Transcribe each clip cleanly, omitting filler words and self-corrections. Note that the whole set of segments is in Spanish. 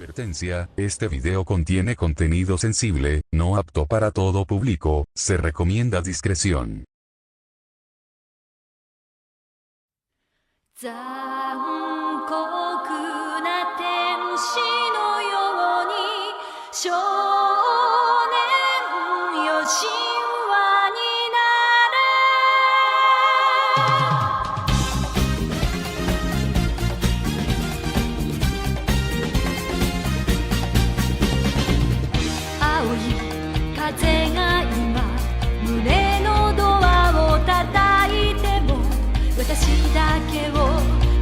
Advertencia, este video contiene contenido sensible, no apto para todo público, se recomienda discreción. 残酷な天使のように少年よ神話になれ青い風が今胸のドアを叩いても私だけを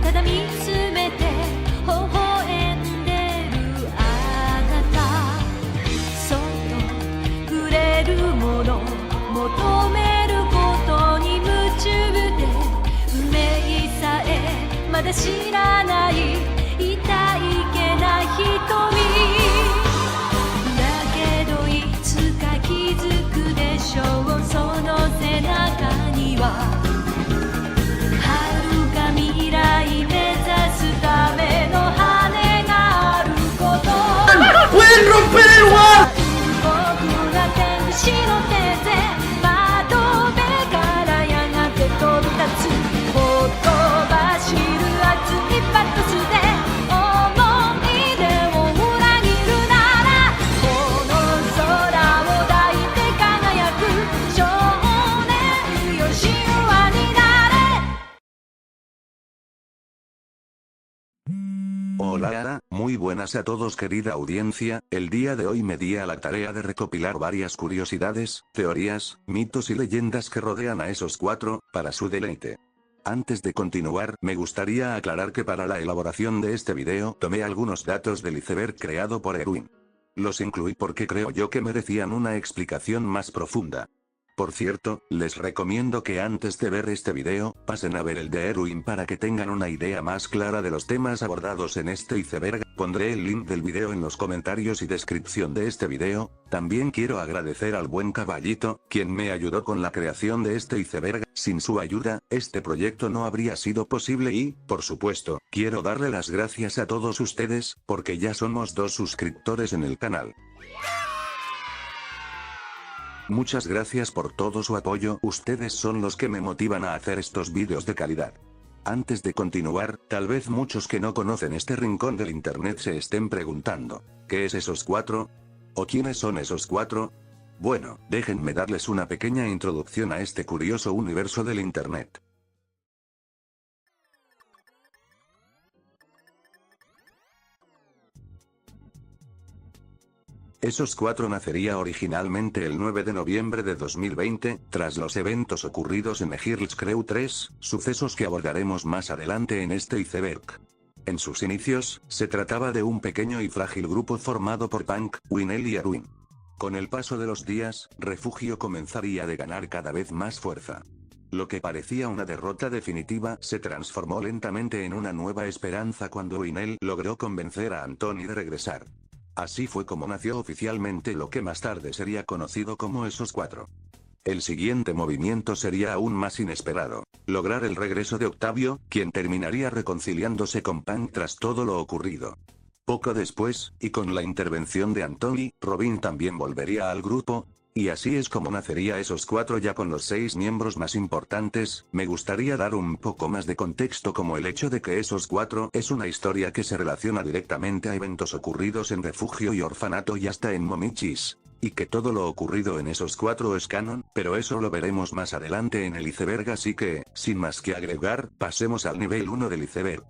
ただ見つめて微笑んでるあなたそっと触れるもの求めることに夢中で運命さえまだ知らない痛いけな瞳だけどいつか気づくでしょうその背中には未来目指すための羽があること僕ら天使の手で窓辺からやがて飛び立つほとばしる熱いパトスで思い出を裏切るならこの空を抱いて輝く少年よ神話になれ Hola, muy buenas a todos querida audiencia, el día de hoy me di a la tarea de recopilar varias curiosidades, teorías, mitos y leyendas que rodean a esos cuatro, para su deleite. Antes de continuar, me gustaría aclarar que para la elaboración de este video tomé algunos datos del iceberg creado por Erwin. Los incluí porque creo yo que merecían una explicación más profunda. Por cierto, les recomiendo que antes de ver este video, pasen a ver el de Erwin para que tengan una idea más clara de los temas abordados en este iceberg. Pondré el link del video en los comentarios y descripción de este video. También quiero agradecer al buen caballito, quien me ayudó con la creación de este iceberg. Sin su ayuda, este proyecto no habría sido posible y, por supuesto, quiero darle las gracias a todos ustedes, porque ya somos 2 suscriptores en el canal. Muchas gracias por todo su apoyo, ustedes son los que me motivan a hacer estos vídeos de calidad. Antes de continuar, tal vez muchos que no conocen este rincón del internet se estén preguntando, ¿qué es esos cuatro? ¿O quiénes son esos cuatro? Bueno, déjenme darles una pequeña introducción a este curioso universo del internet. Esos cuatro nacería originalmente el 9 de noviembre de 2020, tras los eventos ocurridos en Heroes Crew 3, sucesos que abordaremos más adelante en este iceberg. En sus inicios, se trataba de un pequeño y frágil grupo formado por Punk, Winel y Erwin. Con el paso de los días, Refugio comenzaría a ganar cada vez más fuerza. Lo que parecía una derrota definitiva se transformó lentamente en una nueva esperanza cuando Winel logró convencer a Anthony de regresar. Así fue como nació oficialmente lo que más tarde sería conocido como esos cuatro. El siguiente movimiento sería aún más inesperado: lograr el regreso de Octavio, quien terminaría reconciliándose con Punk tras todo lo ocurrido. Poco después, y con la intervención de Anthony, Robin también volvería al grupo. Y así es como nacería esos cuatro ya con los 6 miembros más importantes. Me gustaría dar un poco más de contexto, como el hecho de que esos cuatro es una historia que se relaciona directamente a eventos ocurridos en Refugio y Orfanato y hasta en Momichis. Y que todo lo ocurrido en esos cuatro es canon, pero eso lo veremos más adelante en el iceberg, así que, sin más que agregar, pasemos al nivel 1 del iceberg.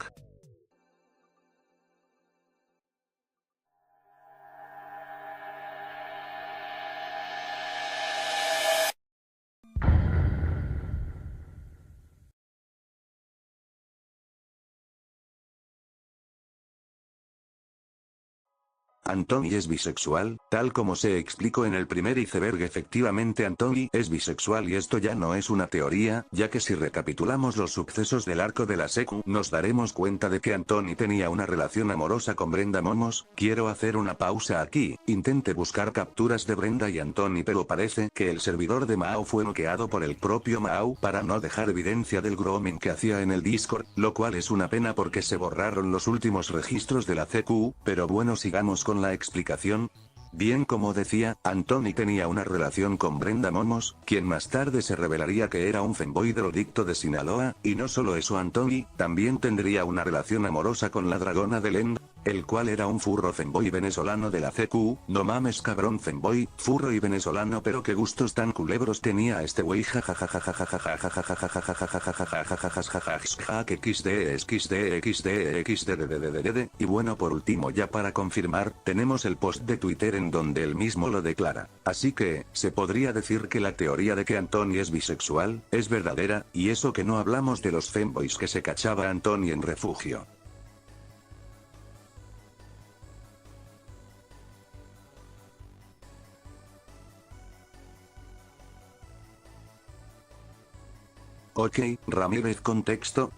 Anthony es bisexual, tal como se explicó en el primer iceberg. Efectivamente Anthony es bisexual y esto ya no es una teoría, ya que si recapitulamos los sucesos del arco de la secu, nos daremos cuenta de que Anthony tenía una relación amorosa con Brenda Momos. Quiero hacer una pausa aquí, intenté buscar capturas de Brenda y Anthony pero parece que el servidor de Mao fue noqueado por el propio Mao para no dejar evidencia del grooming que hacía en el Discord, lo cual es una pena porque se borraron los últimos registros de la CQ, pero bueno, sigamos con la explicación. Bien, como decía, Anthony tenía una relación con Brenda Momos, quien más tarde se revelaría que era un femboy drogadicto de Sinaloa, y no solo eso, Anthony también tendría una relación amorosa con la dragona de Lend, el cual era un furro femboy venezolano de la CQ. No mames cabrón, femboy, furro y venezolano, pero qué gustos tan culebros tenía este güey, y bueno, por último, ya para confirmar, tenemos el post de Twitter en donde él mismo lo declara. Así que, se podría decir que la teoría de que Anthony es bisexual, es verdadera, y eso que no hablamos de los femboys que se cachaba Anthony en refugio. Ok, Ramírez contexto.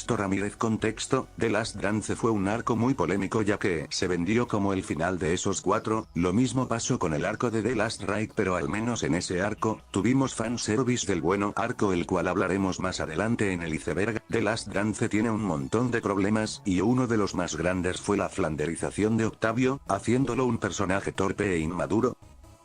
Ramírez contexto, The Last Dance fue un arco muy polémico ya que se vendió como el final de esos 4, lo mismo pasó con el arco de The Last Ride, pero al menos en ese arco, tuvimos fanservice del bueno arco, el cual hablaremos más adelante en el iceberg. The Last Dance tiene un montón de problemas, y uno de los más grandes fue la flanderización de Octavio, haciéndolo un personaje torpe e inmaduro.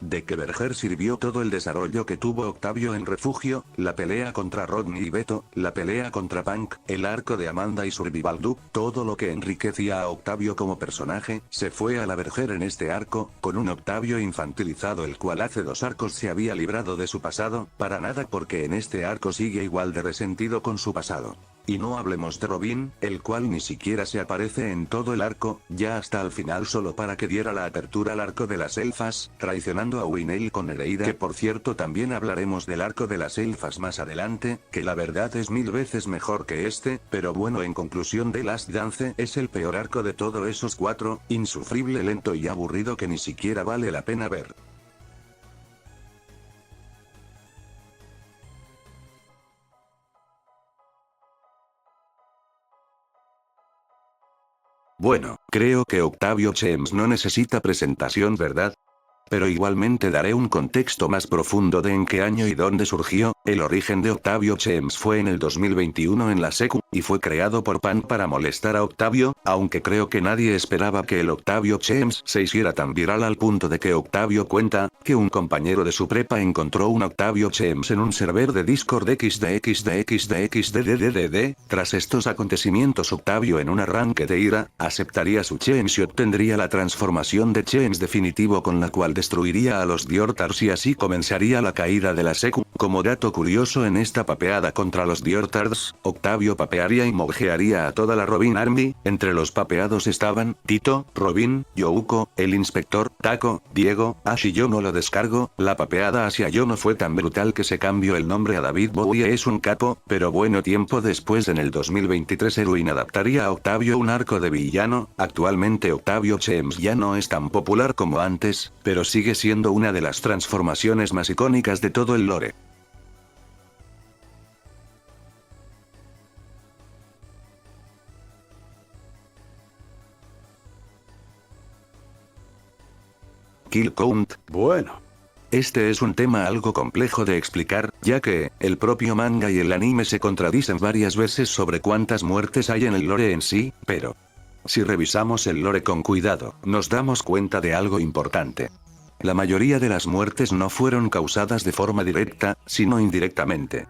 De que Berger sirvió todo el desarrollo que tuvo Octavio en refugio, la pelea contra Rodney y Beto, la pelea contra Punk, el arco de Amanda y Survival Duke, todo lo que enriquecía a Octavio como personaje, se fue a la Berger en este arco, con un Octavio infantilizado el cual hace 2 arcos se había librado de su pasado, para nada, porque en este arco sigue igual de resentido con su pasado. Y no hablemos de Robin, el cual ni siquiera se aparece en todo el arco, ya hasta el final solo para que diera la apertura al arco de las elfas, traicionando a Wynelle con Nereida, que por cierto también hablaremos del arco de las elfas más adelante, que la verdad es 1000 veces mejor que este, pero bueno, en conclusión, The Last Dance es el peor arco de todos esos 4, insufrible, lento y aburrido que ni siquiera vale la pena ver. Bueno, creo que Octavio James no necesita presentación, ¿verdad? Pero igualmente daré un contexto más profundo de en qué año y dónde surgió. El origen de Octavio James fue en el 2021 en la secu, y fue creado por Pan para molestar a Octavio, aunque creo que nadie esperaba que el Octavio James se hiciera tan viral al punto de que Octavio cuenta que un compañero de su prepa encontró un Octavio James en un server de Discord XD. Tras estos acontecimientos, Octavio en un arranque de ira, aceptaría su James y obtendría la transformación de James definitivo, con la cual destruiría a los Diortars y así comenzaría la caída de la secu. Como dato curioso, en esta papeada contra los Diortars, Octavio papearía y mojearía a toda la Robin Army. Entre los papeados estaban Tito, Robin, Youko, el inspector, Taco, Diego, Ash y yo no lo descargo. La papeada hacia yo no fue tan brutal que se cambió el nombre a David Bowie, es un capo, pero bueno, tiempo después en el 2023 Erwin adaptaría a Octavio un arco de villano. Actualmente Octavio James ya no es tan popular como antes, pero sigue siendo una de las transformaciones más icónicas de todo el lore. Kill count. Bueno, este es un tema algo complejo de explicar, ya que el propio manga y el anime se contradicen varias veces sobre cuántas muertes hay en el lore en sí, pero si revisamos el lore con cuidado, nos damos cuenta de algo importante. La mayoría de las muertes no fueron causadas de forma directa, sino indirectamente.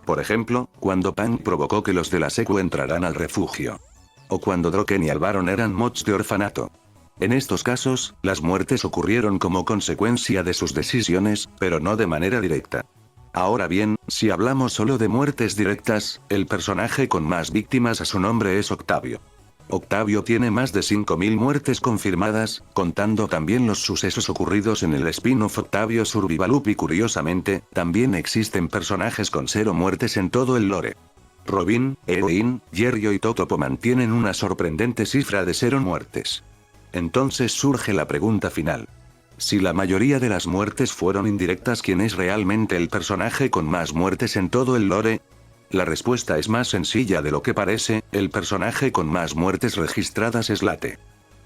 Por ejemplo, cuando Punk provocó que los de la secu entraran al refugio. O cuando Droken y Alvaron eran mods de orfanato. En estos casos, las muertes ocurrieron como consecuencia de sus decisiones, pero no de manera directa. Ahora bien, si hablamos solo de muertes directas, el personaje con más víctimas a su nombre es Octavio. Octavio tiene más de 5000 muertes confirmadas, contando también los sucesos ocurridos en el spin-off Octavio Survival Loop, y curiosamente, también existen personajes con 0 muertes en todo el lore. Robin, Erin, Jerry y Totopo mantienen una sorprendente cifra de 0 muertes. Entonces surge la pregunta final. Si la mayoría de las muertes fueron indirectas, ¿quién es realmente el personaje con más muertes en todo el lore? La respuesta es más sencilla de lo que parece, el personaje con más muertes registradas es Late.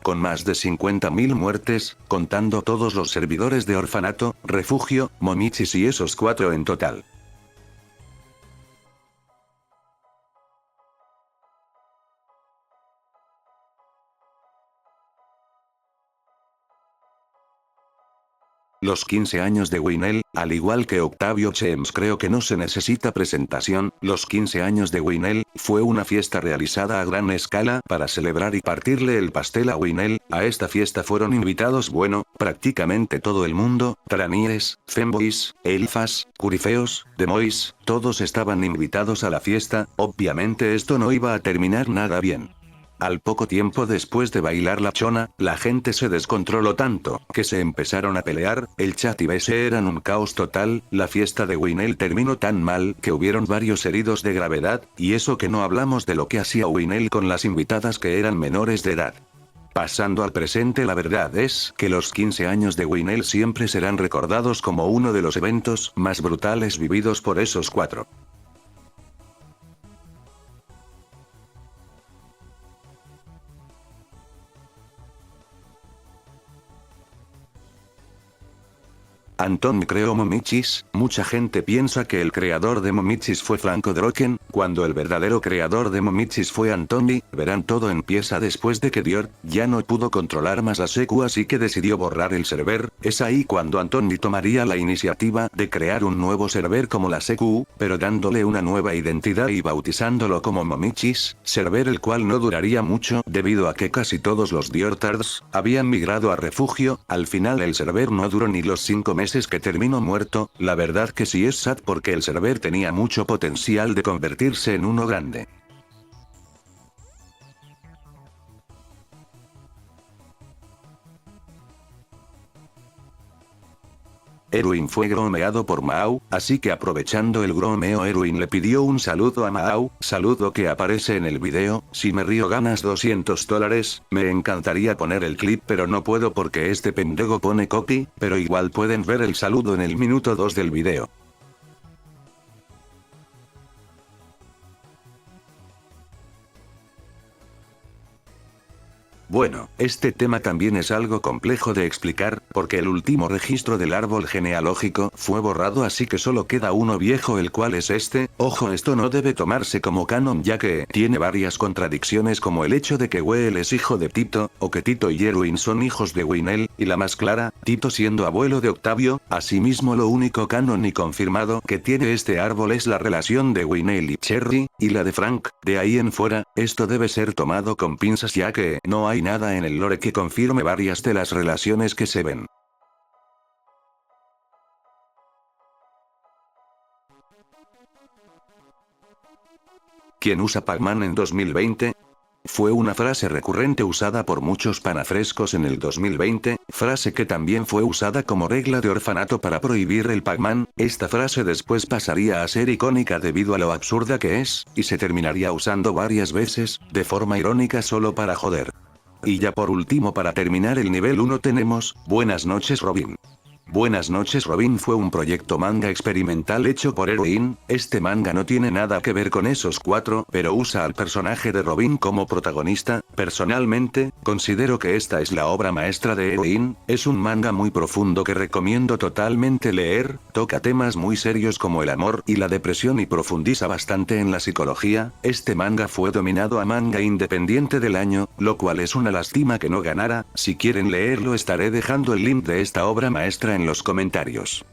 Con más de 50.000 muertes, contando todos los servidores de orfanato, refugio, momichis y esos 4 en total. Los 15 años de Winel, al igual que Octavio Chems, creo que no se necesita presentación. Los 15 años de Winel fue una fiesta realizada a gran escala para celebrar y partirle el pastel a Winel. A esta fiesta fueron invitados, prácticamente todo el mundo: Traníes, Femboys, Elfas, Curifeos, Demois, todos estaban invitados a la fiesta. Obviamente esto no iba a terminar nada bien. Al poco tiempo después de bailar la chona, la gente se descontroló tanto, que se empezaron a pelear, el chat y BS eran un caos total. La fiesta de Winel terminó tan mal que hubieron varios heridos de gravedad, y eso que no hablamos de lo que hacía Winel con las invitadas que eran menores de edad. Pasando al presente, la verdad es que los 15 años de Winel siempre serán recordados como uno de los eventos más brutales vividos por esos 4. Anton creó Momichis. Mucha gente piensa que el creador de Momichis fue Franco Droken, cuando el verdadero creador de Momichis fue Antoni. Verán, todo empieza después de que Dior ya no pudo controlar más a Seku, así que decidió borrar el server. Es ahí cuando Antoni tomaría la iniciativa de crear un nuevo server como la Seku, pero dándole una nueva identidad y bautizándolo como Momichis, server el cual no duraría mucho debido a que casi todos los Diortards habían migrado a refugio. Al final el server no duró ni los 5 meses que terminó muerto. La verdad que sí es sad, porque el server tenía mucho potencial de convertirse en uno grande. Erwin fue gromeado por Mao, así que aprovechando el gromeo, Erwin le pidió un saludo a Mao, saludo que aparece en el video. Si me río ganas $200, me encantaría poner el clip pero no puedo porque este pendejo pone copy, pero igual pueden ver el saludo en el minuto 2 del video. Bueno, este tema también es algo complejo de explicar, porque el último registro del árbol genealógico fue borrado, así que solo queda uno viejo, el cual es este. Ojo, esto no debe tomarse como canon, ya que tiene varias contradicciones, como el hecho de que Weel es hijo de Tito, o que Tito y Erwin son hijos de Winel, y la más clara, Tito siendo abuelo de Octavio. Asimismo, lo único canon y confirmado que tiene este árbol es la relación de Winel y Cherry, y la de Frank. De ahí en fuera, esto debe ser tomado con pinzas, ya que no hay nada en el lore que confirme varias de las relaciones que se ven. ¿Quién usa Pac-Man en 2020? Fue una frase recurrente usada por muchos panafrescos en el 2020, frase que también fue usada como regla de orfanato para prohibir el Pac-Man. Esta frase después pasaría a ser icónica debido a lo absurda que es, y se terminaría usando varias veces, de forma irónica, solo para joder. Y ya por último, para terminar el nivel 1, tenemos Buenas noches Robin. Buenas noches Robin fue un proyecto manga experimental hecho por Erwin. Este manga no tiene nada que ver con esos 4, pero usa al personaje de Robin como protagonista. Personalmente, considero que esta es la obra maestra de Erwin. Es un manga muy profundo que recomiendo totalmente leer, toca temas muy serios como el amor y la depresión y profundiza bastante en la psicología. Este manga fue nominado a Manga Independiente del Año, lo cual es una lástima que no ganara. Si quieren leerlo, estaré dejando el link de esta obra maestra en los comentarios.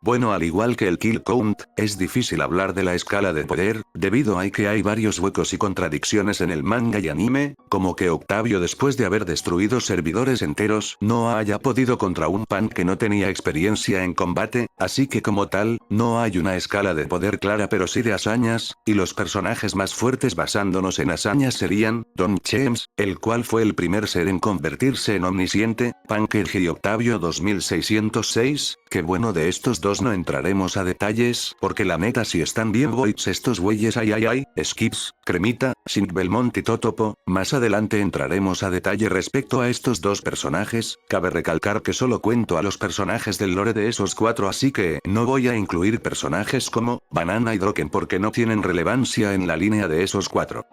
Bueno, al igual que el kill count, es difícil hablar de la escala de poder, debido a que hay varios huecos y contradicciones en el manga y anime, como que Octavio después de haber destruido servidores enteros no haya podido contra un Punk que no tenía experiencia en combate, así que como tal, no hay una escala de poder clara pero sí de hazañas, y los personajes más fuertes basándonos en hazañas serían, Don James, el cual fue el primer ser en convertirse en omnisciente, Punker y Octavio 2606, que bueno de estos dos no entraremos a detalles, porque la neta si están bien boys estos güeyes ay, Skips, Cremita, Shin Belmont y Totopo, más adelante entraremos a detalle respecto a estos dos personajes, cabe recalcar que solo cuento a los personajes del lore de esos cuatro así que no voy a incluir personajes como, Banana y Droken porque no tienen relevancia en la línea de esos cuatro.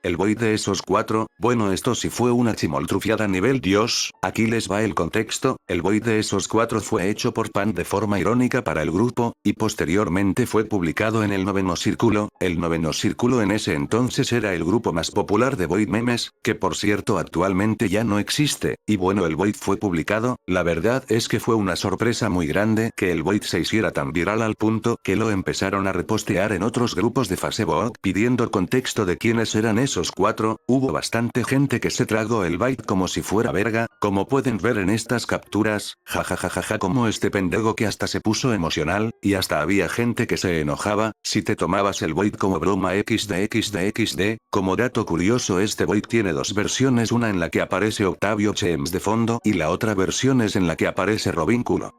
El boy de esos cuatro, bueno esto sí fue una chimoltrufiada nivel Dios, aquí les va el contexto, el boy de esos cuatro fue hecho por Pan de forma irónica para el grupo, y posteriormente fue publicado en el Noveno Círculo, el Noveno Círculo en ese entonces era el grupo más popular de boy memes, que por cierto actualmente ya no existe, y bueno el boy fue publicado, la verdad es que fue una sorpresa muy grande que el boy se hiciera tan viral al punto que lo empezaron a repostear en otros grupos de Facebook pidiendo contexto de quiénes eran esos cuatro, hubo bastante gente que se tragó el byte como si fuera verga, como pueden ver en estas capturas, jajajajaja como este pendejo que hasta se puso emocional, y hasta había gente que se enojaba, si te tomabas el byte como broma xd. Como dato curioso este byte tiene dos versiones, una en la que aparece Octavio James de fondo y la otra versión es en la que aparece Robínculo.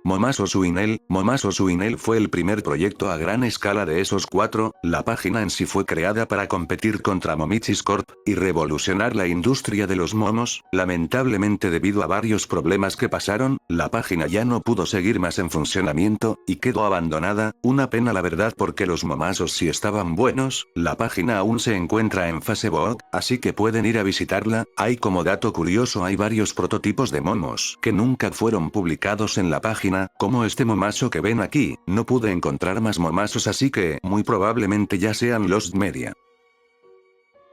Momaso Suinel fue el primer proyecto a gran escala de esos cuatro, la página en sí fue creada para competir contra Momichis Corp, y revolucionar la industria de los momos, lamentablemente debido a varios problemas que pasaron, la página ya no pudo seguir más en funcionamiento, y quedó abandonada, una pena la verdad porque los momasos sí estaban buenos, la página aún se encuentra en Facebook, así que pueden ir a visitarla, hay como dato curioso hay varios prototipos de momos que nunca fueron publicados en la página, como este momaso que ven aquí, no pude encontrar más momasos así que muy probablemente ya sean Lost Media.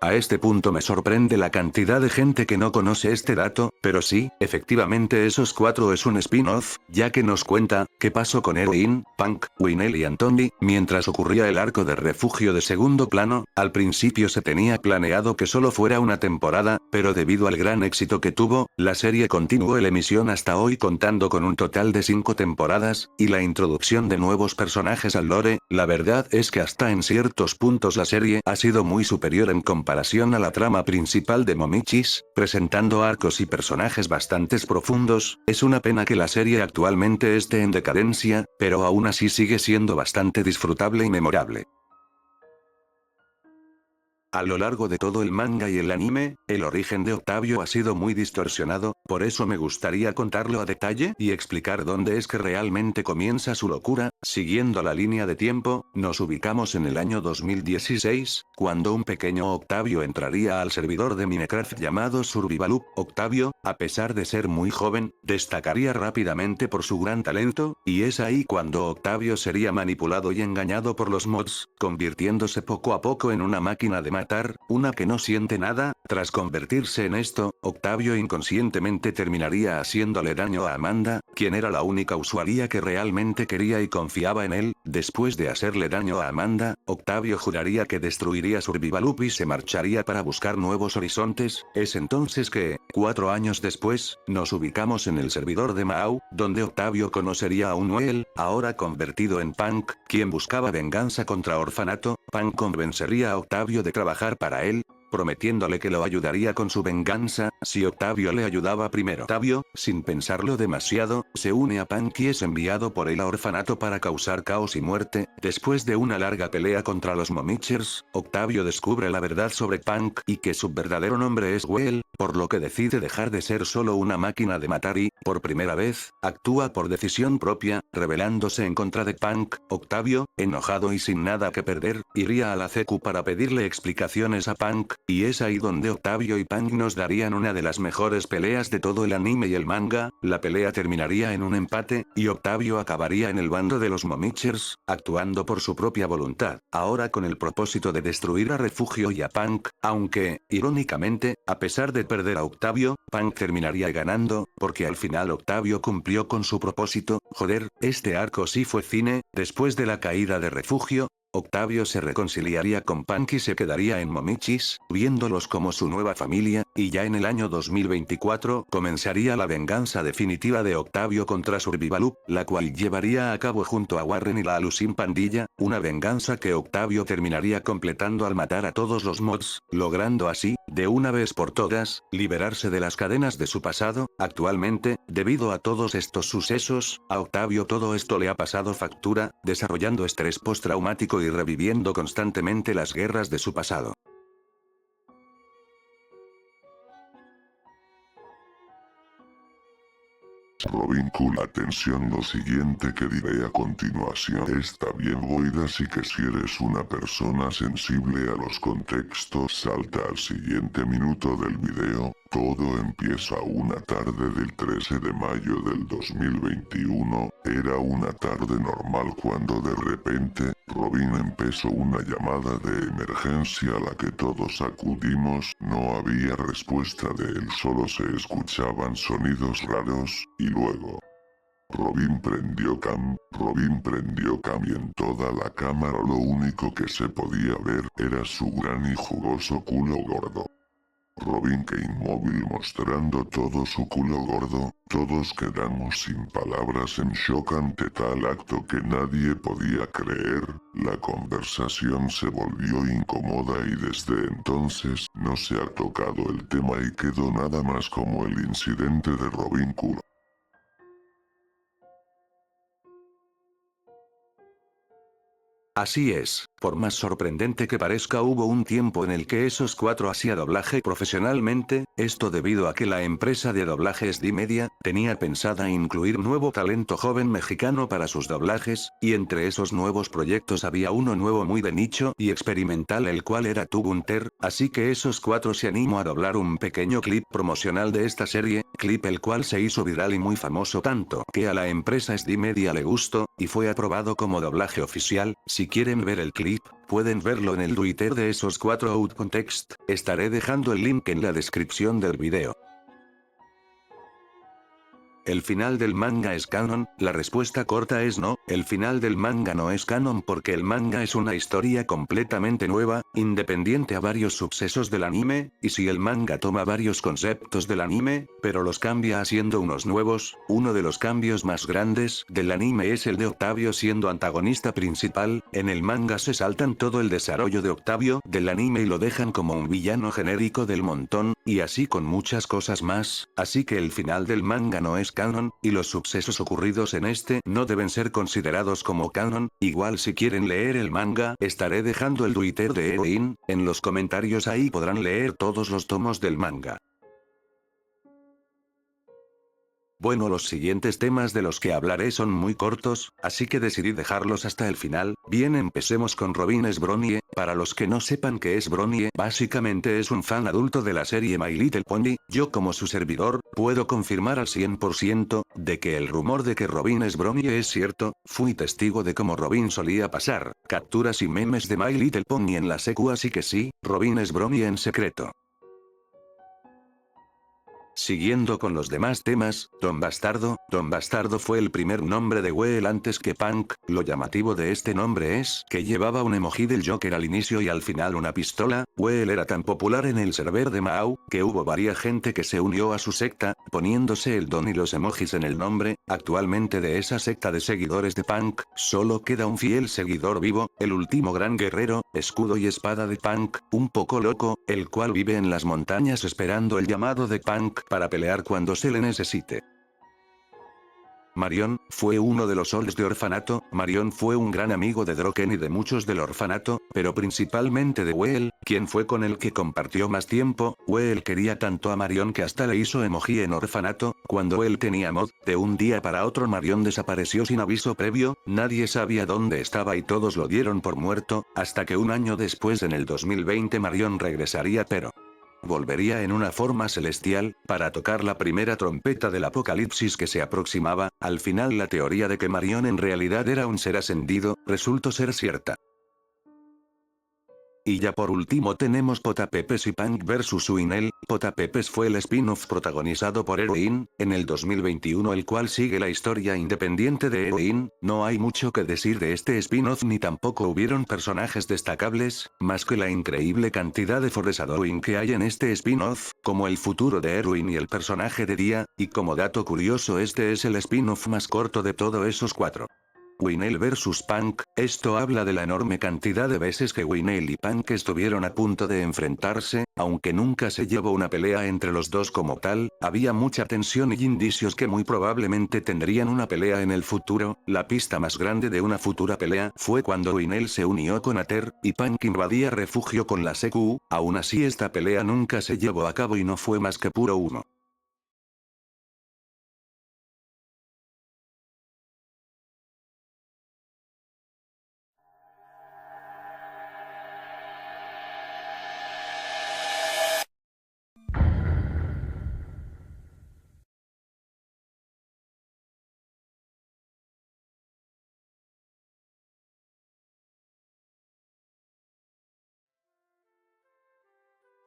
A este punto me sorprende la cantidad de gente que no conoce este dato, pero sí, efectivamente esos cuatro es un spin-off, ya que nos cuenta, qué pasó con Erin, Punk, Winel y Anthony, mientras ocurría el arco de refugio de segundo plano, al principio se tenía planeado que solo fuera una temporada, pero debido al gran éxito que tuvo, la serie continuó en emisión hasta hoy contando con un total de 5 temporadas, y la introducción de nuevos personajes al lore, la verdad es que hasta en ciertos puntos la serie ha sido muy superior en comparación a la trama principal de Momichis, presentando arcos y personajes bastante profundos, es una pena que la serie actualmente esté en decadencia, pero aún así sigue siendo bastante disfrutable y memorable. A lo largo de todo el manga y el anime, el origen de Octavio ha sido muy distorsionado, por eso me gustaría contarlo a detalle y explicar dónde es que realmente comienza su locura. Siguiendo la línea de tiempo, nos ubicamos en el año 2016, cuando un pequeño Octavio entraría al servidor de Minecraft llamado Survivalup. Octavio, a pesar de ser muy joven, destacaría rápidamente por su gran talento, y es ahí cuando Octavio sería manipulado y engañado por los mods, convirtiéndose poco a poco en una máquina de matar, una que no siente nada. Tras convertirse en esto, Octavio inconscientemente terminaría haciéndole daño a Amanda, quien era la única usuaria que realmente quería y confiaba en él. Después de hacerle daño a Amanda, Octavio juraría que destruiría Survivalup y se marcharía para buscar nuevos horizontes. Es entonces que, 4 años después, nos ubicamos en el servidor de Mau, donde Octavio conocería a un Noel, ahora convertido en Punk, quien buscaba venganza contra Orfanato. Punk convencería a Octavio de trabajar para él, prometiéndole que lo ayudaría con su venganza, si Octavio le ayudaba primero. Octavio, sin pensarlo demasiado, se une a Punk y es enviado por él a Orfanato para causar caos y muerte. Después de una larga pelea contra los Momichers, Octavio descubre la verdad sobre Punk y que su verdadero nombre es Well, por lo que decide dejar de ser solo una máquina de matar y, por primera vez, actúa por decisión propia, rebelándose en contra de Punk. Octavio, enojado y sin nada que perder, iría a la CQ para pedirle explicaciones a Punk, Y es ahí donde Octavio y Punk nos darían una de las mejores peleas de todo el anime y el manga. La pelea terminaría en un empate, y Octavio acabaría en el bando de los Momichers, actuando por su propia voluntad, ahora con el propósito de destruir a Refugio y a Punk, aunque, irónicamente, a pesar de perder a Octavio, Punk terminaría ganando, porque al final Octavio cumplió con su propósito. Joder, este arco sí fue cine. Después de la caída de Refugio, Octavio se reconciliaría con Punk y se quedaría en Momichis, viéndolos como su nueva familia, y ya en el año 2024 comenzaría la venganza definitiva de Octavio contra Survivaloop, la cual llevaría a cabo junto a Warren y la Alucin Pandilla, una venganza que Octavio terminaría completando al matar a todos los mods, logrando así, de una vez por todas, liberarse de las cadenas de su pasado. Actualmente, debido a todos estos sucesos, a Octavio todo esto le ha pasado factura, desarrollando estrés postraumático y reviviendo constantemente las guerras de su pasado. Robin, atención, lo siguiente que diré a continuación está bien oído, así que si eres una persona sensible a los contextos, salta al siguiente minuto del video. Todo empieza una tarde del 13 de mayo del 2021, era una tarde normal cuando de repente, Robin empezó una llamada de emergencia a la que todos acudimos. No había respuesta de él, solo se escuchaban sonidos raros, y luego Robin prendió cam y en toda la cámara lo único que se podía ver era su gran y jugoso culo gordo. Robin que inmóvil mostrando todo su culo gordo, todos quedamos sin palabras en shock ante tal acto que nadie podía creer. La conversación se volvió incómoda y desde entonces no se ha tocado el tema y quedó nada más como el incidente de Robin culo. Así es, por más sorprendente que parezca, hubo un tiempo en el que esos cuatro hacía doblaje profesionalmente, esto debido a que la empresa de doblaje SD Media tenía pensada incluir nuevo talento joven mexicano para sus doblajes, y entre esos nuevos proyectos había uno nuevo muy de nicho y experimental, el cual era Tubunter, así que esos cuatro se animó a doblar un pequeño clip promocional de esta serie, clip el cual se hizo viral y muy famoso tanto que a la empresa SD Media le gustó, y fue aprobado como doblaje oficial. Si quieren ver el clip, pueden verlo en el Twitter de esos cuatro Out Context, estaré dejando el link en la descripción del video. ¿El final del manga es canon? La respuesta corta es no, el final del manga no es canon porque el manga es una historia completamente nueva, independiente a varios sucesos del anime, y si el manga toma varios conceptos del anime, pero los cambia haciendo unos nuevos, uno de los cambios más grandes del anime es el de Octavio siendo antagonista principal. En el manga se saltan todo el desarrollo de Octavio del anime y lo dejan como un villano genérico del montón, y así con muchas cosas más, así que el final del manga no es canon, y los sucesos ocurridos en este no deben ser considerados como canon. Igual si quieren leer el manga, estaré dejando el Twitter de Erin en los comentarios, ahí podrán leer todos los tomos del manga. Bueno, los siguientes temas de los que hablaré son muy cortos, así que decidí dejarlos hasta el final. Bien, empecemos con Robin Sbronie. Para los que no sepan qué es Bronie, básicamente es un fan adulto de la serie My Little Pony. Yo como su servidor, puedo confirmar al 100% de que el rumor de que Robin Sbronie es cierto. Fui testigo de cómo Robin solía pasar capturas y memes de My Little Pony en la secu, así que sí, Robin Sbronie en secreto. Siguiendo con los demás temas, Don Bastardo. Don Bastardo fue el primer nombre de Wheel antes que Punk. Lo llamativo de este nombre es que llevaba un emoji del Joker al inicio y al final una pistola. Wheel era tan popular en el server de Mau, que hubo varias gente que se unió a su secta, poniéndose el don y los emojis en el nombre. Actualmente de esa secta de seguidores de Punk, solo queda un fiel seguidor vivo, el último gran guerrero, escudo y espada de Punk, un poco loco, el cual vive en las montañas esperando el llamado de Punk para pelear cuando se le necesite. Marion fue uno de los Olds de orfanato. Marion fue un gran amigo de Droken y de muchos del orfanato, pero principalmente de Whale, quien fue con el que compartió más tiempo. Whale quería tanto a Marion que hasta le hizo emoji en orfanato. Cuando él tenía mod, de un día para otro Marion desapareció sin aviso previo, nadie sabía dónde estaba y todos lo dieron por muerto, hasta que un año después en el 2020 Marion regresaría pero volvería en una forma celestial, para tocar la primera trompeta del apocalipsis que se aproximaba. Al final la teoría de que Marion en realidad era un ser ascendido, resultó ser cierta. Y ya por último tenemos Potapepes y Punk vs Winel. Potapepes fue el spin-off protagonizado por Heroine, en el 2021, el cual sigue la historia independiente de Heroine. No hay mucho que decir de este spin-off ni tampoco hubieron personajes destacables, más que la increíble cantidad de foreshadowing que hay en este spin-off, como el futuro de Heroine y el personaje de Dia, y como dato curioso este es el spin-off más corto de todos esos 4. Winel vs Punk, esto habla de la enorme cantidad de veces que Winel y Punk estuvieron a punto de enfrentarse, aunque nunca se llevó una pelea entre los dos como tal, había mucha tensión y indicios que muy probablemente tendrían una pelea en el futuro. La pista más grande de una futura pelea fue cuando Winel se unió con Aether, y Punk invadía refugio con la CQ, aún así esta pelea nunca se llevó a cabo y no fue más que puro humo.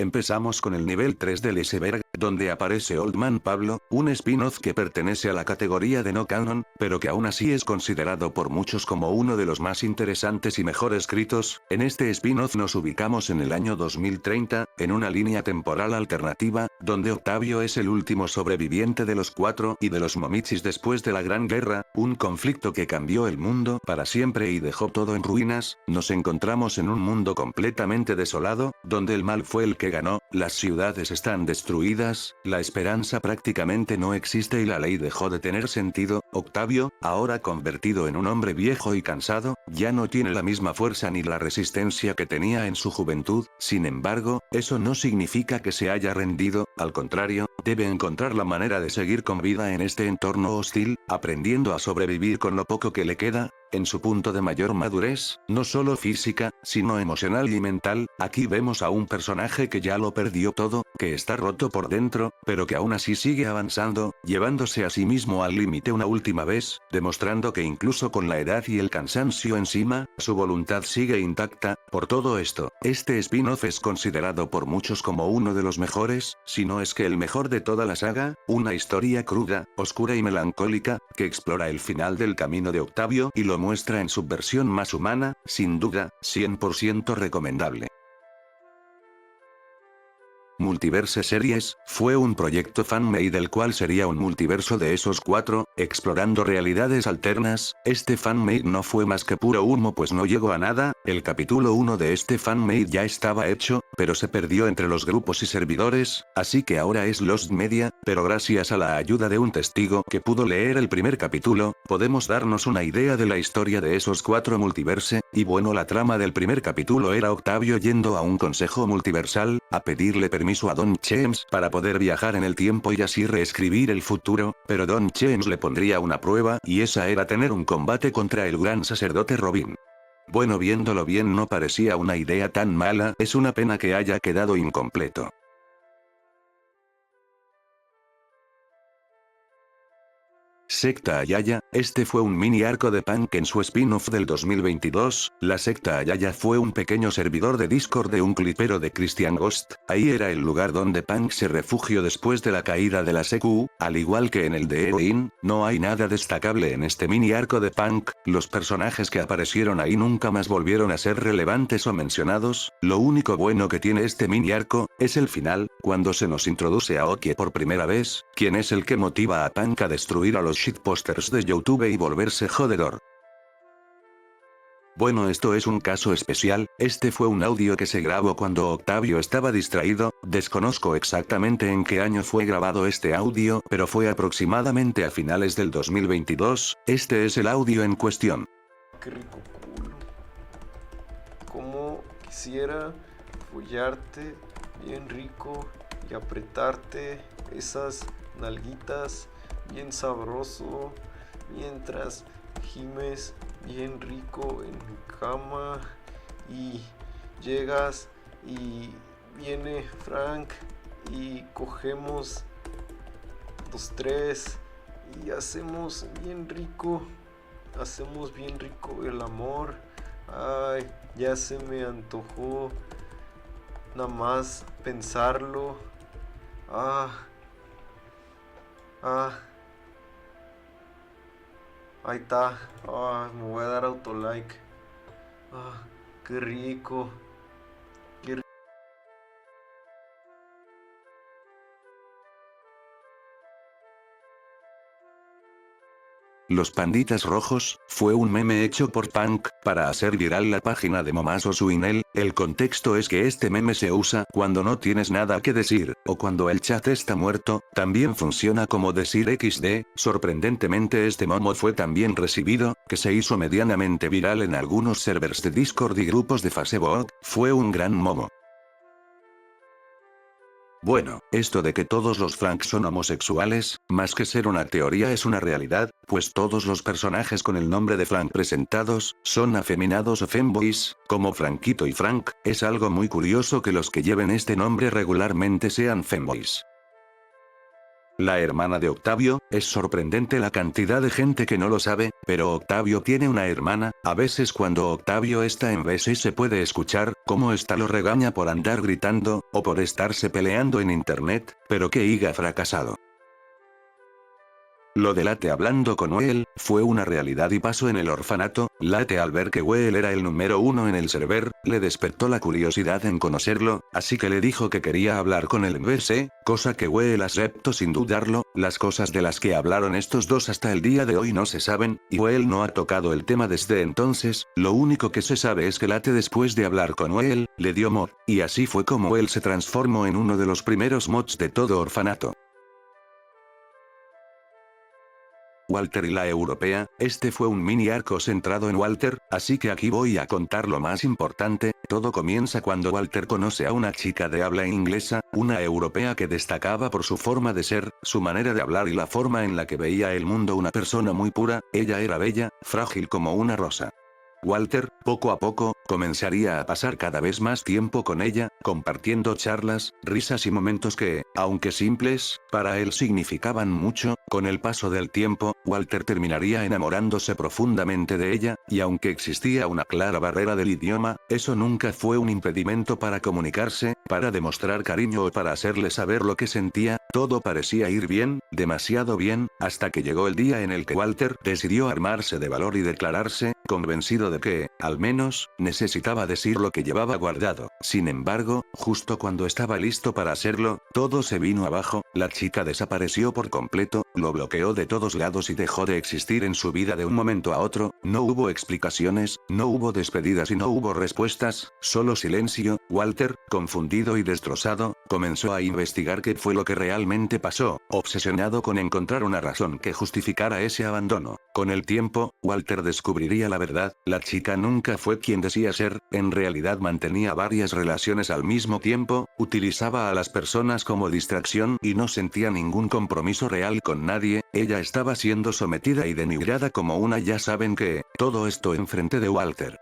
Empezamos con el nivel 3 del iceberg, donde aparece Old Man Pablo, un spin-off que pertenece a la categoría de no canon, pero que aún así es considerado por muchos como uno de los más interesantes y mejor escritos. En este spin-off nos ubicamos en el año 2030, en una línea temporal alternativa, donde Octavio es el último sobreviviente de los 4 y de los Momichis después de la Gran Guerra, un conflicto que cambió el mundo para siempre y dejó todo en ruinas. Nos encontramos en un mundo completamente desolado, donde el mal fue el que ganó, las ciudades están destruidas, la esperanza prácticamente no existe y la ley dejó de tener sentido. Octavio, ahora convertido en un hombre viejo y cansado, ya no tiene la misma fuerza ni la resistencia que tenía en su juventud. Sin embargo, eso no significa que se haya rendido, al contrario, debe encontrar la manera de seguir con vida en este entorno hostil, aprendiendo a sobrevivir con lo poco que le queda. En su punto de mayor madurez, no solo física, sino emocional y mental, aquí vemos a un personaje que ya lo perdió todo, que está roto por dentro, pero que aún así sigue avanzando, llevándose a sí mismo al límite una última vez, demostrando que incluso con la edad y el cansancio encima, su voluntad sigue intacta. Por todo esto, este spin-off es considerado por muchos como uno de los mejores, si no es que el mejor de toda la saga, una historia cruda, oscura y melancólica, que explora el final del camino de Octavio y lo muestra en su versión más humana, sin duda, 100% recomendable. Multiverse Series, fue un proyecto fan-made del cual sería un multiverso de esos 4, explorando realidades alternas. Este fan-made no fue más que puro humo pues no llegó a nada. El capítulo 1 de este fan-made ya estaba hecho, pero se perdió entre los grupos y servidores, así que ahora es Lost Media, pero gracias a la ayuda de un testigo que pudo leer el primer capítulo, podemos darnos una idea de la historia de esos 4 multiverse. Y bueno, la trama del primer capítulo era Octavio yendo a un consejo multiversal, a pedirle permiso a Don James para poder viajar en el tiempo y así reescribir el futuro, pero Don James le pondría una prueba y esa era tener un combate contra el gran sacerdote Robin. Bueno, viéndolo bien no parecía una idea tan mala, es una pena que haya quedado incompleto. Secta Ayaya, este fue un mini arco de Punk en su spin-off del 2022, la secta Ayaya fue un pequeño servidor de Discord de un clipero de Christian Ghost, ahí era el lugar donde Punk se refugió después de la caída de la CQ, al igual que en el de Heroine. No hay nada destacable en este mini arco de Punk, los personajes que aparecieron ahí nunca más volvieron a ser relevantes o mencionados. Lo único bueno que tiene este mini arco, es el final, cuando se nos introduce a Okie por primera vez, quien es el que motiva a Punk a destruir a los shitposters de YouTube y volverse jodedor. Bueno, esto es un caso especial, este fue un audio que se grabó cuando Octavio estaba distraído, desconozco exactamente en qué año fue grabado este audio, pero fue aproximadamente a finales del 2022, este es el audio en cuestión. Qué rico culo. Como quisiera follarte bien rico y apretarte esas nalguitas bien sabroso mientras gimes bien rico en mi cama y llegas y viene Frank y cogemos los tres y hacemos bien rico el amor. Ay, ya se me antojó nada más pensarlo. Ahí está. Me voy a dar autolike. Qué rico. Los panditas rojos, fue un meme hecho por Punk, para hacer viral la página de Momaso Suinel. El contexto es que este meme se usa cuando no tienes nada que decir, o cuando el chat está muerto, también funciona como decir XD, sorprendentemente este momo fue tan bien recibido, que se hizo medianamente viral en algunos servers de Discord y grupos de Facebook, fue un gran momo. Bueno, esto de que todos los Frank son homosexuales, más que ser una teoría es una realidad, pues todos los personajes con el nombre de Frank presentados, son afeminados o femboys, como Franquito y Frank, es algo muy curioso que los que lleven este nombre regularmente sean femboys. La hermana de Octavio, es sorprendente la cantidad de gente que no lo sabe, pero Octavio tiene una hermana, a veces cuando Octavio está en BS se puede escuchar, cómo esta lo regaña por andar gritando, o por estarse peleando en internet, pero que higa fracasado. Lo de Late hablando con Whale, fue una realidad y pasó en el orfanato. Late al ver que Whale era el número 1 en el server, le despertó la curiosidad en conocerlo, así que le dijo que quería hablar con él en BS, cosa que Whale aceptó sin dudarlo. Las cosas de las que hablaron estos dos hasta el día de hoy no se saben, y Whale no ha tocado el tema desde entonces. Lo único que se sabe es que Late después de hablar con Whale, le dio mod, y así fue como Whale se transformó en uno de los primeros mods de todo orfanato. Walter y la europea, este fue un mini arco centrado en Walter, así que aquí voy a contar lo más importante. Todo comienza cuando Walter conoce a una chica de habla inglesa, una europea que destacaba por su forma de ser, su manera de hablar y la forma en la que veía el mundo, una persona muy pura. Ella era bella, frágil como una rosa. Walter, poco a poco, comenzaría a pasar cada vez más tiempo con ella, compartiendo charlas, risas y momentos que, aunque simples, para él significaban mucho. Con el paso del tiempo, Walter terminaría enamorándose profundamente de ella, y aunque existía una clara barrera del idioma, eso nunca fue un impedimento para comunicarse, para demostrar cariño o para hacerle saber lo que sentía. Todo parecía ir bien, demasiado bien, hasta que llegó el día en el que Walter decidió armarse de valor y declararse, convencido de que, al menos, necesitaba decir lo que llevaba guardado. Sin embargo, justo cuando estaba listo para hacerlo, todo se vino abajo. La chica desapareció por completo, lo bloqueó de todos lados y dejó de existir en su vida de un momento a otro. No hubo explicaciones, no hubo despedidas y no hubo respuestas, solo silencio. Walter, confundido y destrozado, comenzó a investigar qué fue lo que realmente pasó, obsesionado con encontrar una razón que justificara ese abandono. Con el tiempo, Walter descubriría la verdad. La chica nunca fue quien decía ser, en realidad mantenía varias relaciones al mismo tiempo, utilizaba a las personas como distracción y no sentía ningún compromiso real con nadie. Ella estaba siendo sometida y denigrada como una, ya saben qué, todo esto enfrente de Walter.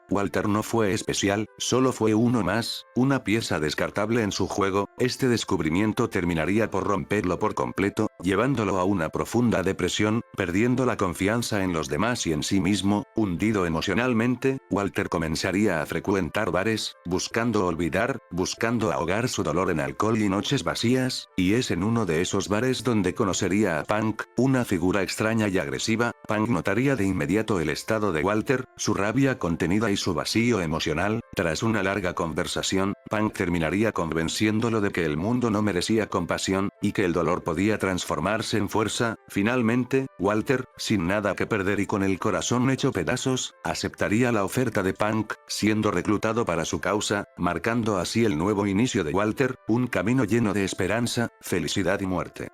Walter no fue especial, solo fue uno más, una pieza descartable en su juego. Este descubrimiento terminaría por romperlo por completo, llevándolo a una profunda depresión, perdiendo la confianza en los demás y en sí mismo. Hundido emocionalmente, Walter comenzaría a frecuentar bares, buscando olvidar, buscando ahogar su dolor en alcohol y noches vacías, y es en uno de esos bares donde conocería a Punk, una figura extraña y agresiva. Punk notaría de inmediato el estado de Walter, su rabia contenida y su vacío emocional. Tras una larga conversación, Punk terminaría convenciéndolo de que el mundo no merecía compasión, y que el dolor podía transformarse en fuerza. Finalmente, Walter, sin nada que perder y con el corazón hecho pedazos, aceptaría la oferta de Punk, siendo reclutado para su causa, marcando así el nuevo inicio de Walter, un camino lleno de esperanza, felicidad y muerte.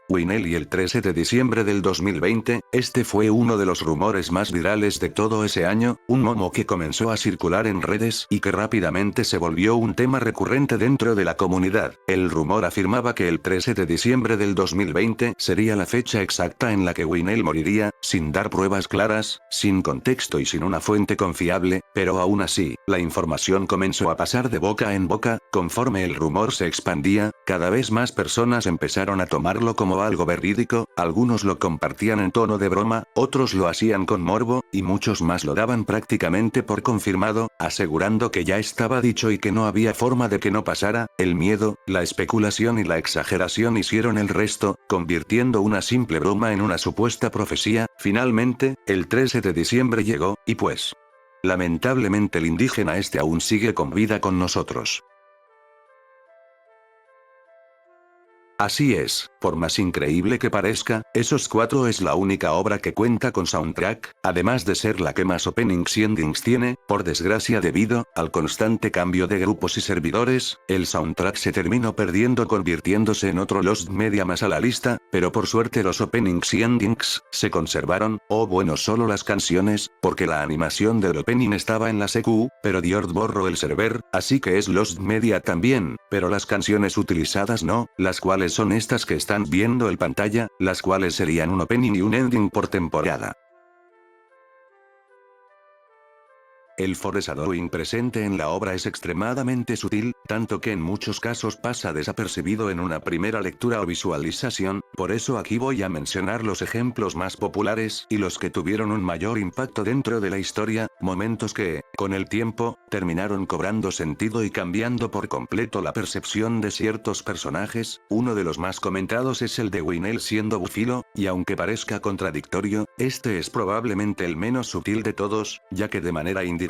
Winel y el 13 de diciembre del 2020, este fue uno de los rumores más virales de todo ese año, un momo que comenzó a circular en redes y que rápidamente se volvió un tema recurrente dentro de la comunidad. El rumor afirmaba que el 13 de diciembre del 2020 sería la fecha exacta en la que Winel moriría, sin dar pruebas claras, sin contexto y sin una fuente confiable, pero aún así, la información comenzó a pasar de boca en boca. Conforme el rumor se expandía, cada vez más personas empezaron a tomarlo como algo verídico, algunos lo compartían en tono de broma, otros lo hacían con morbo, y muchos más lo daban prácticamente por confirmado, asegurando que ya estaba dicho y que no había forma de que no pasara. El miedo, la especulación y la exageración hicieron el resto, convirtiendo una simple broma en una supuesta profecía. Finalmente, el 13 de diciembre llegó, y pues, lamentablemente el indígena este aún sigue con vida con nosotros. Así es, por más increíble que parezca, Esos 4 es la única obra que cuenta con soundtrack, además de ser la que más openings y endings tiene. Por desgracia, debido al constante cambio de grupos y servidores, el soundtrack se terminó perdiendo, convirtiéndose en otro Lost Media más a la lista, pero por suerte los openings y endings se conservaron, o bueno, solo las canciones, porque la animación del opening estaba en la secu, pero Dior borró el server, así que es Lost Media también, pero las canciones utilizadas no, las cuales son estas que están viendo en pantalla, las cuales serían un opening y un ending por temporada. El foreshadowing presente en la obra es extremadamente sutil, tanto que en muchos casos pasa desapercibido en una primera lectura o visualización. Por eso aquí voy a mencionar los ejemplos más populares y los que tuvieron un mayor impacto dentro de la historia, momentos que, con el tiempo, terminaron cobrando sentido y cambiando por completo la percepción de ciertos personajes. Uno de los más comentados es el de Winel siendo bufilo, y aunque parezca contradictorio, este es probablemente el menos sutil de todos, ya que de manera indirecta,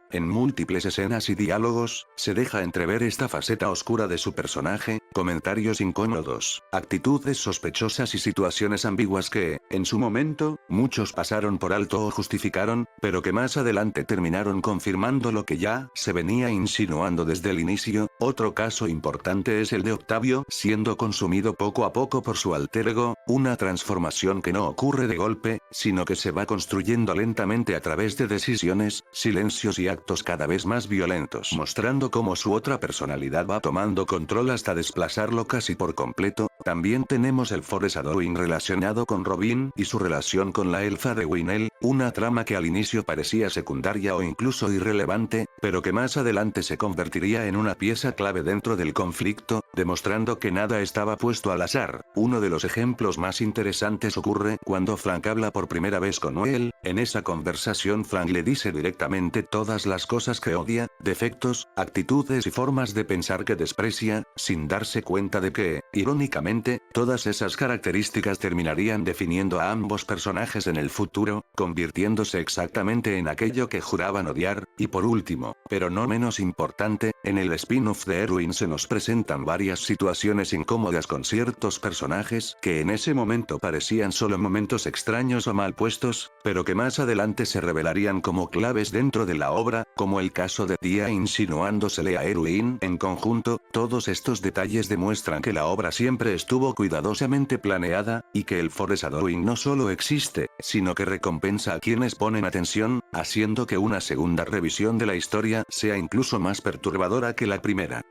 en múltiples escenas y diálogos, se deja entrever esta faceta oscura de su personaje, comentarios incómodos, actitudes sospechosas y situaciones ambiguas que, en su momento, muchos pasaron por alto o justificaron, pero que más adelante terminaron confirmando lo que ya se venía insinuando desde el inicio. Otro caso importante es el de Octavio, siendo consumido poco a poco por su alter ego, una transformación que no ocurre de golpe, sino que se va construyendo lentamente a través de decisiones, silencios y actos cada vez más violentos, mostrando cómo su otra personalidad va tomando control hasta desplazarlo casi por completo. También tenemos el foreshadowing relacionado con Robin y su relación con la elfa de Winel, una trama que al inicio parecía secundaria o incluso irrelevante, pero que más adelante se convertiría en una pieza clave dentro del conflicto, demostrando que nada estaba puesto al azar. Uno de los ejemplos más interesantes ocurre cuando Frank habla por primera vez con Noel. En esa conversación Frank le dice directamente todas las cosas que odia, defectos, actitudes y formas de pensar que desprecia, sin darse cuenta de que, irónicamente, todas esas características terminarían definiendo a ambos personajes en el futuro, convirtiéndose exactamente en aquello que juraban odiar. Y por último, pero no menos importante, en el spin-off de Erwin se nos presentan varias situaciones incómodas con ciertos personajes que en ese momento parecían solo momentos extraños o mal puestos, pero que más adelante se revelarían como claves dentro de la obra, como el caso de Tia insinuándosele a Erwin. En conjunto, todos estos detalles demuestran que la obra siempre estuvo cuidadosamente planeada, y que el foreshadowing no solo existe, sino que recompensa a quienes ponen atención, haciendo que una segunda revisión de la historia sea incluso más perturbadora que la primera.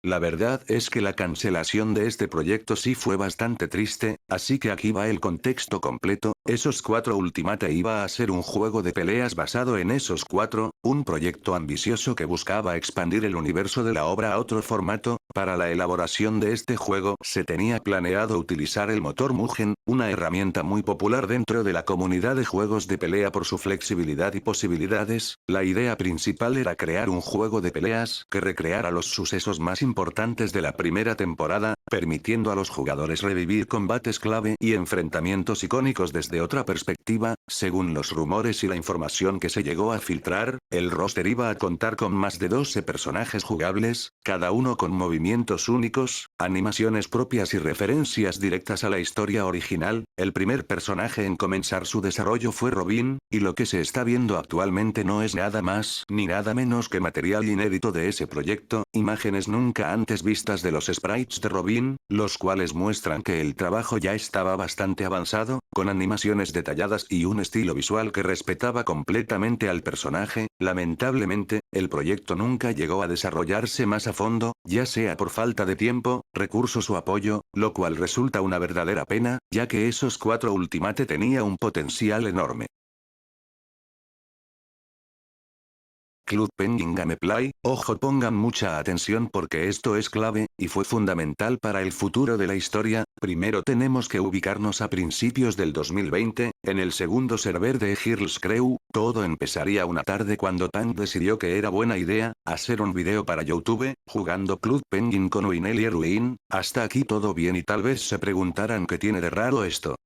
La verdad es que la cancelación de este proyecto sí fue bastante triste, así que aquí va el contexto completo. Esos 4 Ultimate iba a ser un juego de peleas basado en esos 4, un proyecto ambicioso que buscaba expandir el universo de la obra a otro formato. Para la elaboración de este juego se tenía planeado utilizar el motor Mugen, una herramienta muy popular dentro de la comunidad de juegos de pelea por su flexibilidad y posibilidades. La idea principal era crear un juego de peleas que recreara los sucesos más importantes de la primera temporada, permitiendo a los jugadores revivir combates clave y enfrentamientos icónicos desde otra perspectiva. Según los rumores y la información que se llegó a filtrar, el roster iba a contar con más de 12 personajes jugables, cada uno con movimientos únicos, animaciones propias y referencias directas a la historia original. El primer personaje en comenzar su desarrollo fue Robin, y lo que se está viendo actualmente no es nada más ni nada menos que material inédito de ese proyecto, imágenes nunca antes vistas de los sprites de Robin, los cuales muestran que el trabajo ya estaba bastante avanzado, con animaciones detalladas y un estilo visual que respetaba completamente al personaje. Lamentablemente, el proyecto nunca llegó a desarrollarse más a fondo, ya sea por falta de tiempo, recursos o apoyo, lo cual resulta una verdadera pena, ya que esos 4 Ultimate tenía un potencial enorme. Club Penguin Gameplay, ojo, pongan mucha atención porque esto es clave, y fue fundamental para el futuro de la historia. Primero tenemos que ubicarnos a principios del 2020, en el segundo server de Girls Crew. Todo empezaría una tarde cuando Punk decidió que era buena idea hacer un video para YouTube, jugando Club Penguin con Winel y Erwin. Hasta aquí todo bien y tal vez se preguntarán qué tiene de raro esto.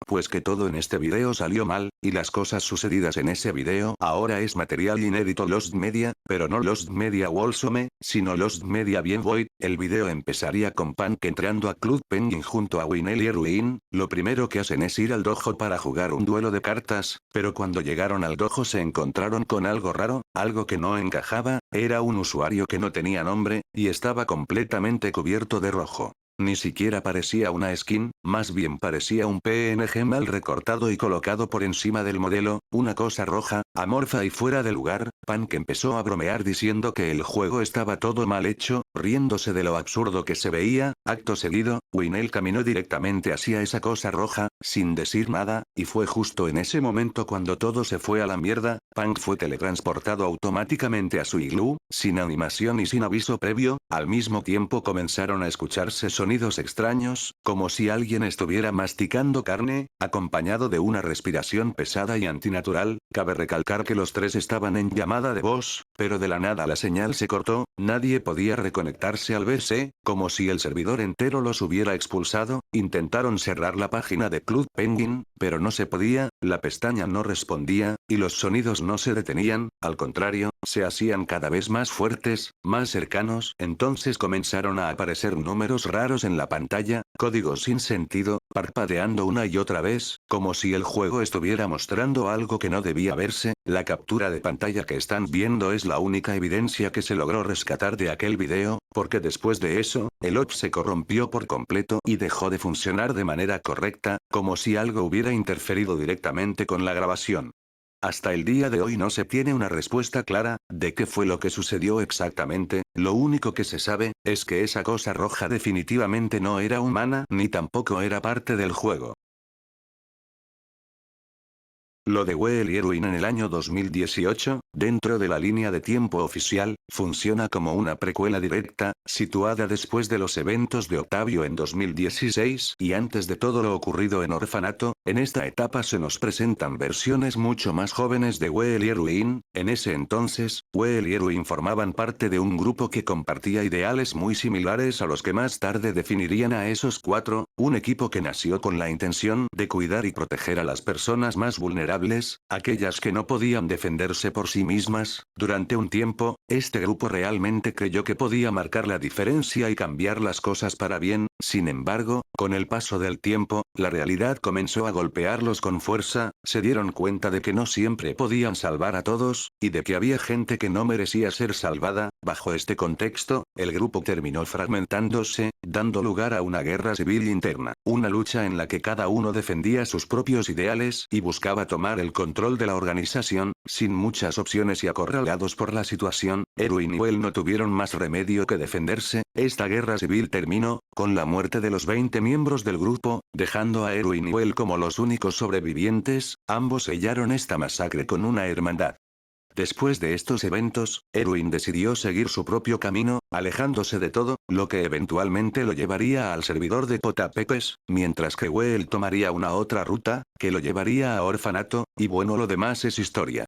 Pues que todo en este video salió mal, y las cosas sucedidas en ese video ahora es material inédito Lost Media, pero no Lost Media Wholesome, sino Lost Media bien Void. El video empezaría con Punk entrando a Club Penguin junto a Winel y Erwin. Lo primero que hacen es ir al dojo para jugar un duelo de cartas, pero cuando llegaron al dojo se encontraron con algo raro, algo que no encajaba. Era un usuario que no tenía nombre, y estaba completamente cubierto de rojo. Ni siquiera parecía una skin, más bien parecía un PNG mal recortado y colocado por encima del modelo, una cosa roja, amorfa y fuera de lugar. Punk empezó a bromear diciendo que el juego estaba todo mal hecho, riéndose de lo absurdo que se veía. Acto seguido, Winel caminó directamente hacia esa cosa roja, sin decir nada, y fue justo en ese momento cuando todo se fue a la mierda. Punk fue teletransportado automáticamente a su iglú, sin animación y sin aviso previo. Al mismo tiempo comenzaron a escucharse sonidos extraños, como si alguien estuviera masticando carne, acompañado de una respiración pesada y antinatural. Cabe recalcar que los tres estaban en llamada de voz, pero de la nada la señal se cortó, nadie podía reconectarse al VC, como si el servidor entero los hubiera expulsado. Intentaron cerrar la página de Club Penguin, pero no se podía, la pestaña no respondía, y los sonidos no se detenían, al contrario, se hacían cada vez más fuertes, más cercanos. Entonces comenzaron a aparecer números raros en la pantalla, códigos sin sentido, parpadeando una y otra vez, como si el juego estuviera mostrando algo que no debía verse. La captura de pantalla que están viendo es la única evidencia que se logró rescatar de aquel video, porque después de eso, el OBS se corrompió por completo y dejó de funcionar de manera correcta, como si algo hubiera interferido directamente con la grabación. Hasta el día de hoy no se tiene una respuesta clara de qué fue lo que sucedió exactamente. Lo único que se sabe es que esa cosa roja definitivamente no era humana ni tampoco era parte del juego. Lo de Winel y Erwin en el año 2018, dentro de la línea de tiempo oficial, funciona como una precuela directa, situada después de los eventos de Octavio en 2016 y antes de todo lo ocurrido en Orfanato. En esta etapa se nos presentan versiones mucho más jóvenes de Winel y Erwin. En ese entonces, Winel y Erwin formaban parte de un grupo que compartía ideales muy similares a los que más tarde definirían a esos 4, un equipo que nació con la intención de cuidar y proteger a las personas más vulnerables, aquellas que no podían defenderse por sí mismas. Durante un tiempo, este grupo realmente creyó que podía marcar la diferencia y cambiar las cosas para bien. Sin embargo, con el paso del tiempo, la realidad comenzó a golpearlos con fuerza. Se dieron cuenta de que no siempre podían salvar a todos, y de que había gente que no merecía ser salvada. Bajo este contexto, el grupo terminó fragmentándose, dando lugar a una guerra civil interna, una lucha en la que cada uno defendía sus propios ideales y buscaba tomar el control de la organización, sin muchas opciones y acorralados por la situación. Erwin y Well no tuvieron más remedio que defenderse. Esta guerra civil terminó con la muerte de los 20 miembros del grupo, dejando a Erwin y Well como los únicos sobrevivientes. Ambos sellaron esta masacre con una hermandad. Después de estos eventos, Erwin decidió seguir su propio camino, alejándose de todo, lo que eventualmente lo llevaría al servidor de Potapepes, mientras que Well tomaría una otra ruta, que lo llevaría a orfanato, y bueno, lo demás es historia.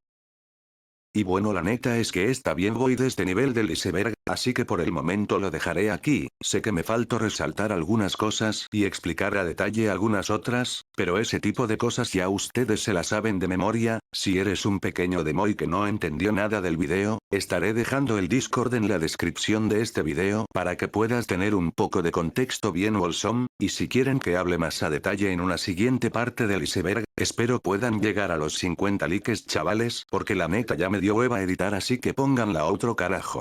Y bueno, la neta es que está bien, voy de este nivel del iceberg, así que por el momento lo dejaré aquí. Sé que me faltó resaltar algunas cosas y explicar a detalle algunas otras, pero ese tipo de cosas ya ustedes se las saben de memoria. Si eres un pequeño demoy que no entendió nada del video, estaré dejando el Discord en la descripción de este video para que puedas tener un poco de contexto bien wholesome, y si quieren que hable más a detalle en una siguiente parte del iceberg, espero puedan llegar a los 50 likes, chavales, porque la neta ya me dio hueva editar, así que pónganla a otro carajo.